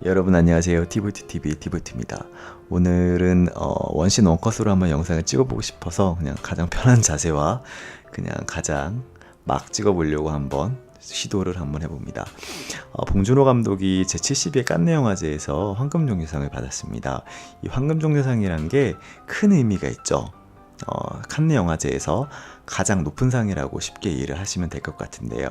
여러분 안녕하세요. 티볼트TV 티볼트입니다. 오늘은 원신 원컷으로 한번 영상을 찍어보고 싶어서 그냥 가장 편한 자세와 그냥 가장 막 찍어보려고 한번 시도를 한번 해봅니다. 봉준호 감독이 제72회 깐네 영화제에서 황금종려상을 받았습니다. 이 황금종려상이란 게 큰 의미가 있죠. 칸네 영화제에서 가장 높은 상이라고 쉽게 이해를 하시면 될 것 같은데요.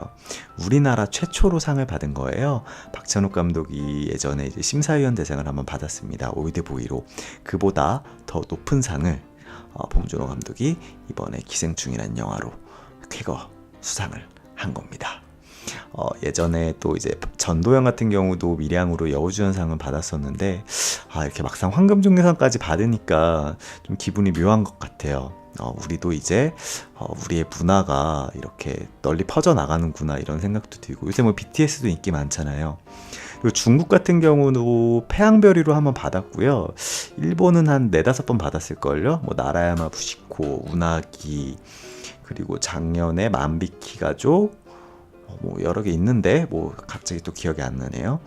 우리나라 최초로 상을 받은 거예요. 박찬욱 감독이 예전에 이제 심사위원 대상을 한번 받았습니다. 올드보이로. 그보다 더 높은 상을 봉준호 감독이 이번에 기생충이라는 영화로 쾌거 수상을 한 겁니다. 예전에 또 이제 전도연 같은 경우도 밀양으로 여우주연상을 받았었는데 이렇게 막상 황금종려상까지 받으니까 좀 기분이 묘한 것 같아요. 우리도 이제 우리의 문화가 이렇게 널리 퍼져나가는구나 이런 생각도 들고, 요새 뭐 BTS도 인기 많잖아요. 그리고 중국 같은 경우도 태양별이로 한번 받았고요. 일본은 한 4-5번 받았을걸요. 뭐 나라야마 부시코, 운하기, 그리고 작년에 만비키 가족, 뭐 여러 개 있는데 뭐 갑자기 또 기억이 안 나네요.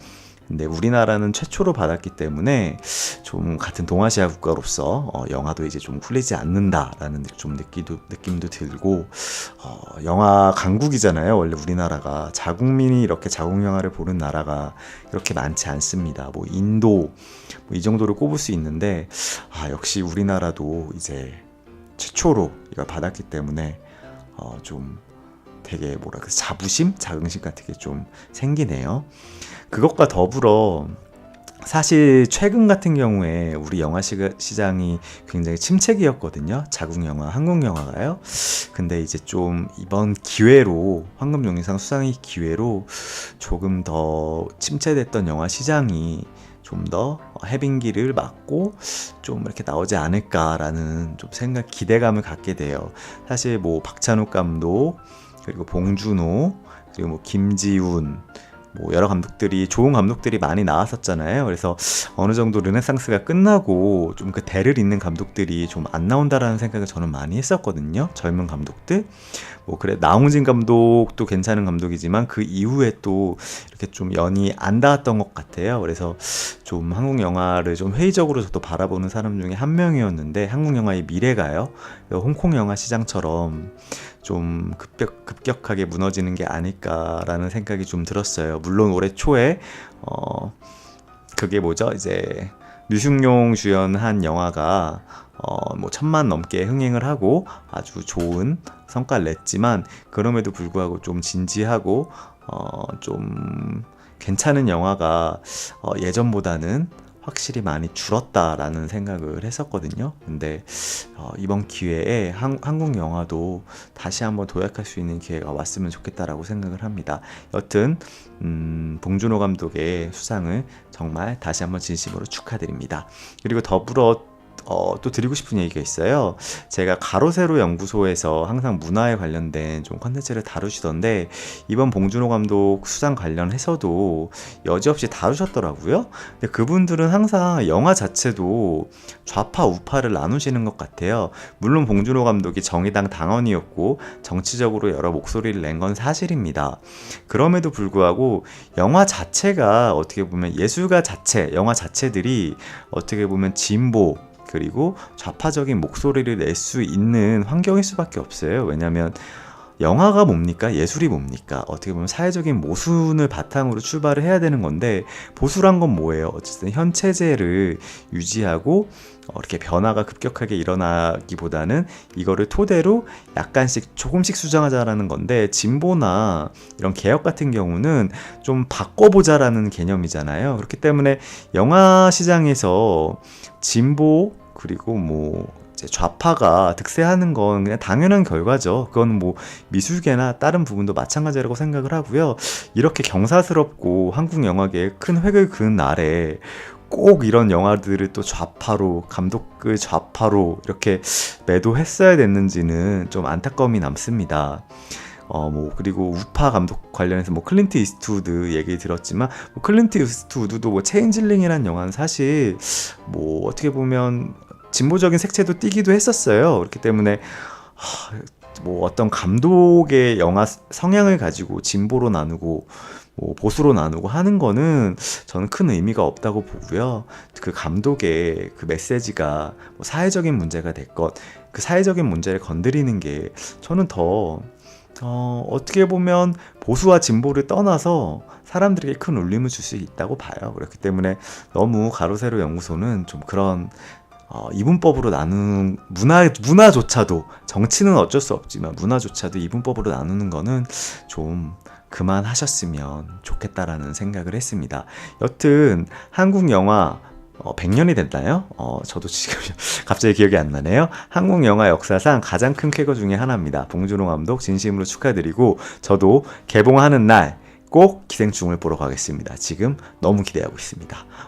근데 우리나라는 최초로 받았기 때문에 좀 같은 동아시아 국가로서 영화도 이제 좀 굴리지 않는다라는 좀 느낌도 들고, 영화 강국이잖아요. 원래 우리나라가 자국민이 이렇게 자국 영화를 보는 나라가 그렇게 많지 않습니다. 뭐 인도 뭐 이 정도를 꼽을 수 있는데 역시 우리나라도 이제 최초로 이걸 받았기 때문에 좀 되게 자부심? 자긍심 같은 게 좀 생기네요. 그것과 더불어 사실 최근 같은 경우에 우리 영화 시장이 굉장히 침체기였거든요. 자국 영화, 한국 영화가요. 근데 이제 좀 이번 기회로, 황금종려상 수상의 기회로 조금 더 침체됐던 영화 시장이 좀 더 해빙기를 맞고 좀 이렇게 나오지 않을까라는 좀 기대감을 갖게 돼요. 사실 뭐 박찬욱 감독, 그리고 봉준호, 그리고 뭐 김지훈, 뭐 여러 감독들이, 좋은 감독들이 많이 나왔었잖아요. 그래서 어느 정도 르네상스가 끝나고 좀 그 대를 잇는 감독들이 좀 안 나온다라는 생각을 저는 많이 했었거든요. 젊은 감독들. 뭐 그래, 나홍진 감독도 괜찮은 감독이지만 그 이후에 또 이렇게 좀 연이 안 닿았던 것 같아요. 그래서 좀 한국 영화를 좀 회의적으로 저도 바라보는 사람 중에 한 명이었는데, 한국 영화의 미래가요, 홍콩 영화 시장처럼 좀 급격하게 무너지는 게 아닐까라는 생각이 좀 들었어요. 물론 올해 초에 그게 뭐죠? 이제 류승룡 주연한 영화가 뭐 1000만 넘게 흥행을 하고 아주 좋은 성과를 냈지만, 그럼에도 불구하고 좀 진지하고 좀 괜찮은 영화가 예전보다는 확실히 많이 줄었다라는 생각을 했었거든요. 근데 이번 기회에 한국 영화도 다시 한번 도약할 수 있는 기회가 왔으면 좋겠다라고 생각을 합니다. 여튼 봉준호 감독의 수상을 정말 다시 한번 진심으로 축하드립니다. 그리고 더불어 또 드리고 싶은 얘기가 있어요. 제가 가로세로 연구소에서 항상 문화에 관련된 좀 컨텐츠를 다루시던데, 이번 봉준호 감독 수상 관련해서도 여지없이 다루셨더라고요. 근데 그분들은 항상 영화 자체도 좌파 우파를 나누시는 것 같아요. 물론 봉준호 감독이 정의당 당원이었고 정치적으로 여러 목소리를 낸 건 사실입니다. 그럼에도 불구하고 영화 자체가 어떻게 보면 예술가 자체, 영화 자체들이 어떻게 보면 진보 그리고 좌파적인 목소리를 낼 수 있는 환경일 수밖에 없어요. 왜냐하면 영화가 뭡니까? 예술이 뭡니까? 어떻게 보면 사회적인 모순을 바탕으로 출발을 해야 되는 건데, 보수란 건 뭐예요? 어쨌든 현 체제를 유지하고 이렇게 변화가 급격하게 일어나기보다는 이거를 토대로 약간씩 조금씩 수정하자라는 건데, 진보나 이런 개혁 같은 경우는 좀 바꿔보자라는 개념이잖아요. 그렇기 때문에 영화 시장에서 진보 그리고 뭐 이제 좌파가 득세하는 건 그냥 당연한 결과죠. 그건 뭐 미술계나 다른 부분도 마찬가지라고 생각을 하고요. 이렇게 경사스럽고 한국 영화계에 큰 획을 그은 날에 꼭 이런 영화들을 또 좌파로, 감독을 좌파로 이렇게 매도했어야 됐는지는 좀 안타까움이 남습니다. 뭐 그리고 우파 감독 관련해서 뭐 클린트 이스트우드 얘기 들었지만, 뭐 클린트 이스트우드도 뭐 체인질링이라는 영화는 사실 뭐 어떻게 보면 진보적인 색채도 띠기도 했었어요. 그렇기 때문에 뭐 어떤 감독의 영화 성향을 가지고 진보로 나누고 뭐 보수로 나누고 하는 거는 저는 큰 의미가 없다고 보고요. 그 감독의 그 메시지가 뭐 사회적인 문제가 됐건 그 사회적인 문제를 건드리는 게 저는 더 어떻게 보면 보수와 진보를 떠나서 사람들에게 큰 울림을 줄 수 있다고 봐요. 그렇기 때문에 너무 가로세로 연구소는 좀 그런 이분법으로 나누는 문화조차도 정치는 어쩔 수 없지만 문화조차도 이분법으로 나누는 거는 좀 그만하셨으면 좋겠다라는 생각을 했습니다. 여튼 한국 영화 100년이 됐나요? 저도 지금 갑자기 기억이 안 나네요. 한국 영화 역사상 가장 큰 쾌거 중에 하나입니다. 봉준호 감독 진심으로 축하드리고 저도 개봉하는 날 꼭 기생충을 보러 가겠습니다. 지금 너무 기대하고 있습니다.